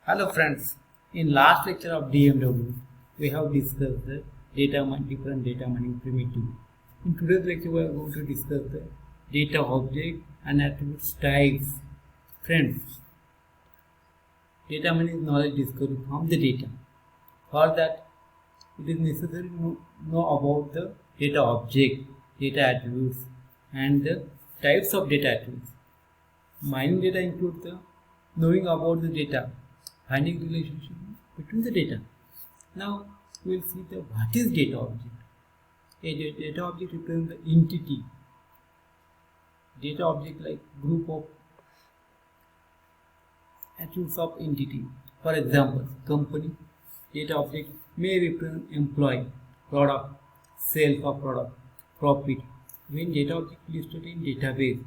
Hello friends, in last lecture of DMW, we have discussed the different data mining primitive. In today's lecture, we are going to discuss the data object and attributes types. Friends, data mining is knowledge discovery from the data. For that, it is necessary to know about the data object, data attributes, and the types of data attributes. Mining data includes the knowing about the data, finding relationship between the data. Now we will see the what is data object. A data object represents the entity. Data object like group of attributes of entity. For example, company data object may represent employee, product, sales of product, profit. When data object listed in database,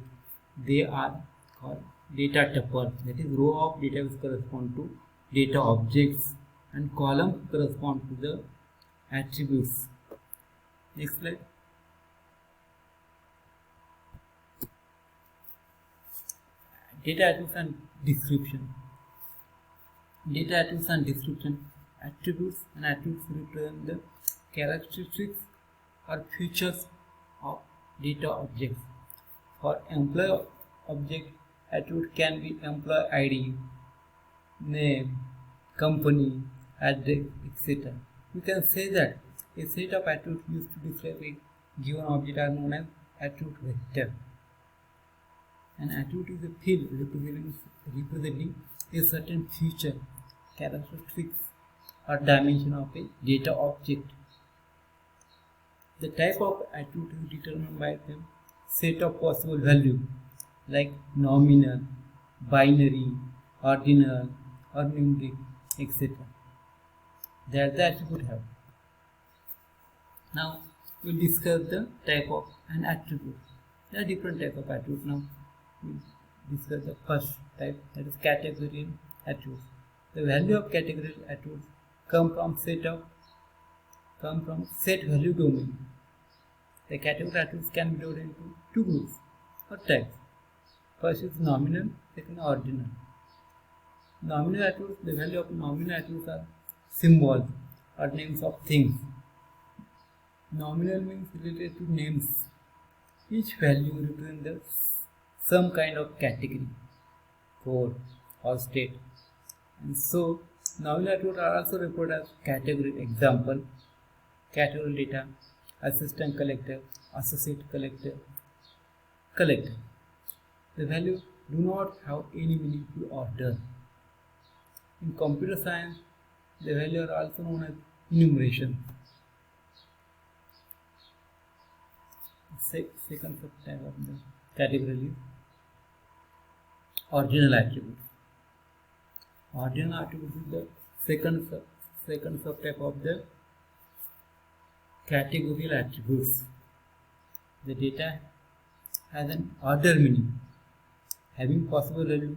they are called data tuple. That is, row of database correspond to data objects and column correspond to the attributes. Next slide. Data attributes and description. Data attributes and description. Attributes and attributes represent the characteristics or features of data objects. For employee object, attribute can be employee ID, name, company, address, etc. We can say that a set of attributes used to describe a given object are known as attribute vector. An attribute is a field representing a certain feature, characteristics, or dimension of a data object. The type of attribute is determined by the set of possible values like nominal, binary, ordinal, or numeric, etc. That the attribute have. Now we will discuss the type of an attribute. There are different types of attributes. Now we will discuss the first type, that is categorical attributes. The value of categorical attributes come from set value domain. The categorical attributes can be divided into two groups or types. First is nominal, second ordinal. Nominal attributes, the value of nominal attributes are symbols or names of things. Nominal means related to names. Each value represents some kind of category, code, or state. And so, nominal attributes are also referred as category. Example, category data, assistant collector, associate collector, collector. The values do not have any meaningful order. In computer science, the values are also known as enumeration. Second subtype of the category is ordinal attributes. Ordinal attributes is the second subtype of the categorical attributes. The data has an order meaning, having possible values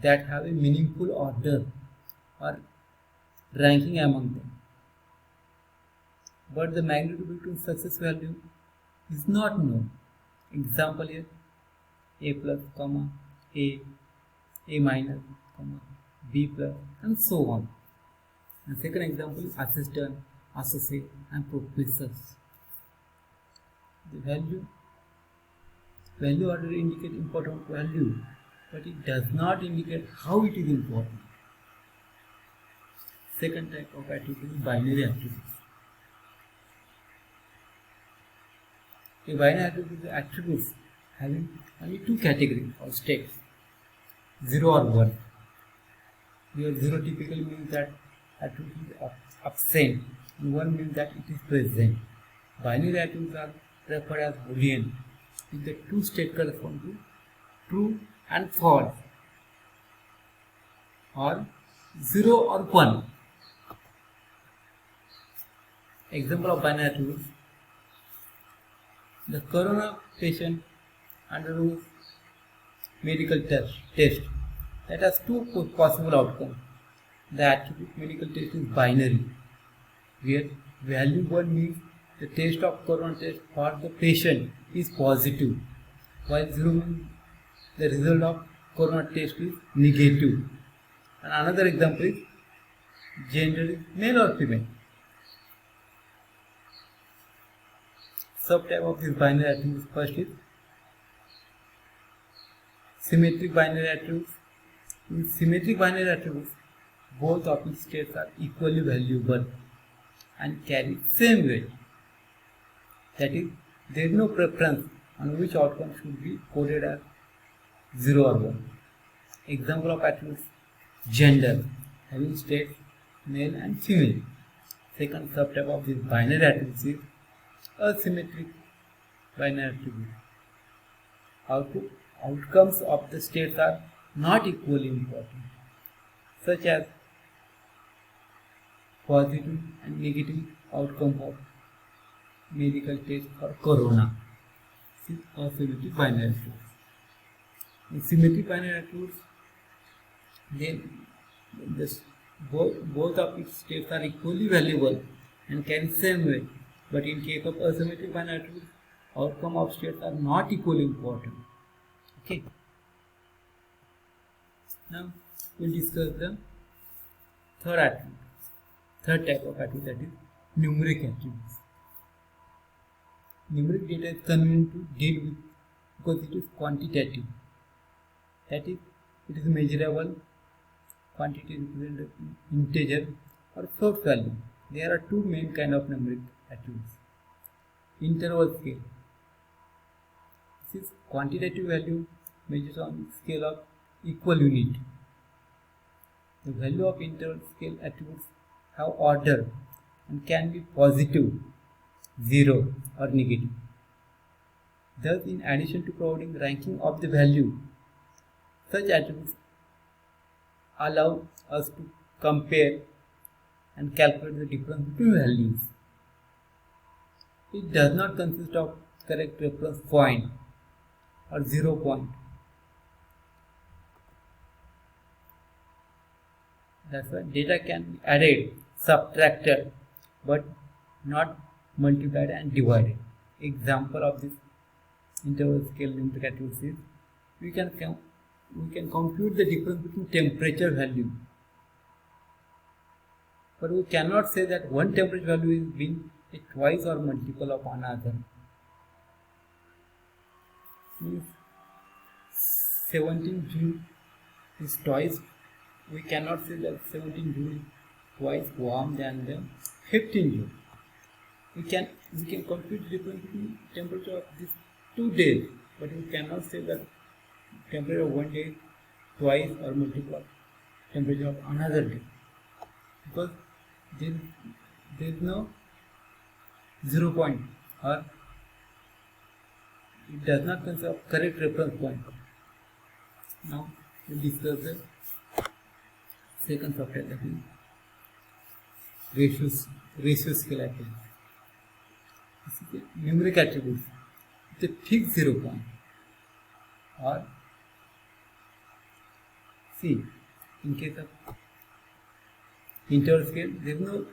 that have a meaningful order or ranking among them. But the magnitude between success value is not known. Example here, A plus, comma, A minus, comma, B plus, and so on. And second example is assistant, associate, and professors. The value order indicates important value, but it does not indicate how it is important. Second type of attribute is binary attributes. A binary attribute is attributes having only two categories or states, 0 or 1. Here 0 typically means that attribute is absent and 1 means that it is present. Binary attributes are referred as Boolean if the two states correspond to true and false or 0 or 1. Example of binary attributes: the corona patient undergoes medical test that has two possible outcomes. The attribute medical test is binary, where value 1 means the test of corona test for the patient is positive, while 0 means the result of corona test is negative. And another example is gender is male or female. Subtype of this binary attributes first is symmetric binary attributes. In symmetric binary attributes, both of its states are equally valuable and carry same weight. That is, there is no preference on which outcome should be coded as 0 or 1. Example of attributes: gender, having states male and female. Second subtype of this binary attributes is asymmetric binary attribute. Outcomes of the states are not equally important, such as positive and negative outcome of medical test for corona. This is asymmetric binary attributes. In symmetric binary attributes, then both of its states are equally valuable and carry same weight. But in case of asymmetric binary attributes, outcome of states are not equally important. Okay. Now we'll discuss the third type of attribute, that is numeric attributes. Numeric data is convenient to deal with because it is quantitative. That is, it is measurable. Quantity represented integer or float value. There are two main kind of numeric attributes. Interval scale. This is quantitative value measured on scale of equal unit. The value of interval scale attributes have order and can be positive, 0 or negative. Thus, in addition to providing ranking of the value, such attributes allow us to compare and calculate the difference between values. It does not consist of correct reference point or 0 point. That's why data can be added, subtracted, but not multiplied and divided. Example of this interval scale numeric attributes is we can compute the difference between temperature value, but we cannot say that one temperature value is being a twice or multiple of another. Means 17 June is twice. We cannot say that 17 June is twice warm than the 15 June. We can compute the difference between temperature of these 2 days, but we cannot say that temperature of one day twice or multiple of temperature of another day, because there is no 0 point, or it does not consist of correct reference point. Now we discuss the second subtype, that is ratio scale attributes. This is the numeric attributes with a fixed 0 point, or see, in case of interval scale there is no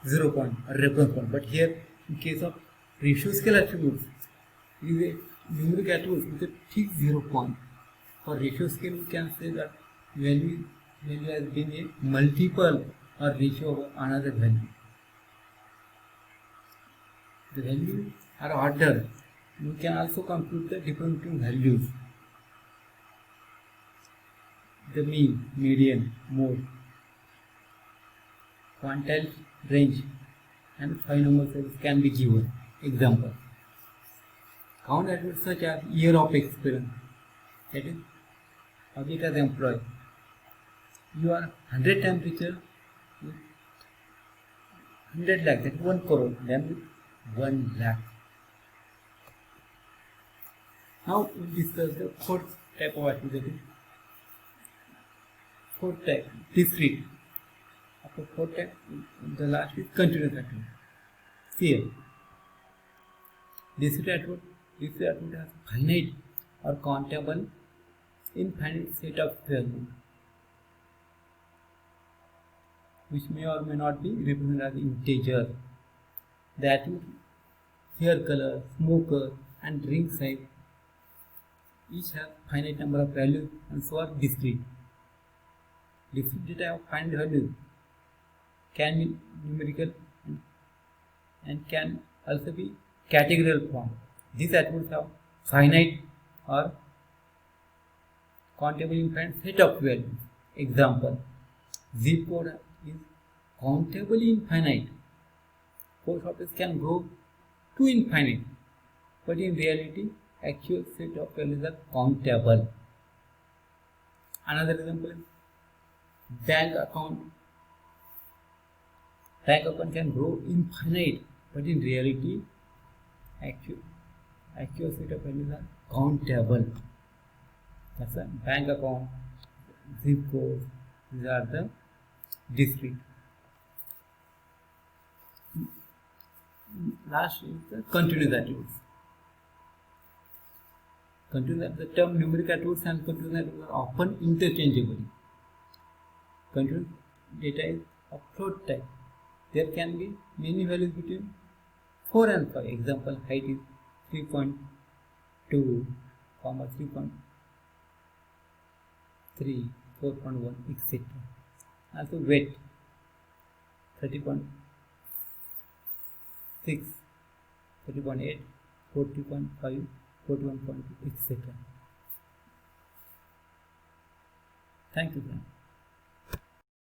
0 point or reference point, but here in case of ratio scale attributes it is a numeric attribute with a fixed 0 point. For ratio scale we can say that value has been a multiple or ratio of another value. The values are ordered. We can also compute the difference between values. The mean, median, mode, quantile range, and finite size can be given. Example: count attributes such as year of experience, that is, object as employee. You are 100 times richer with 100 lakh, that is 1 crore, than with 1 lakh. Now we discuss the fourth type of attribute. Fourth type, discrete. After fourth type, the last is continuous attribute. See here, discrete attribute has finite or countable infinite set of values, which may or may not be represented as integer. The attribute hair color, smoker, and ring size each have finite number of values and so are discrete. Discrete data of finite value can be numerical and can also be categorical form. These attributes have finite or countable infinite set of values. Example, zip code is countably infinite. Post office can go to infinite, but in reality, actual set of values are countable. Another example is bank account. Bank account can grow infinite, but in reality, actual set of values are countable. That's a bank account, zip code. These are the discrete. Last is the continuous attributes. The term numeric attributes and continuous attributes are often interchangeable. Continuous data is of float type. There can be many values between 4 and 5. Example, height is 3.2, 3.3, 4.1, etc. Also weight 30.6, 30.8, 40.5, 41.2, etc. Thank you, friend.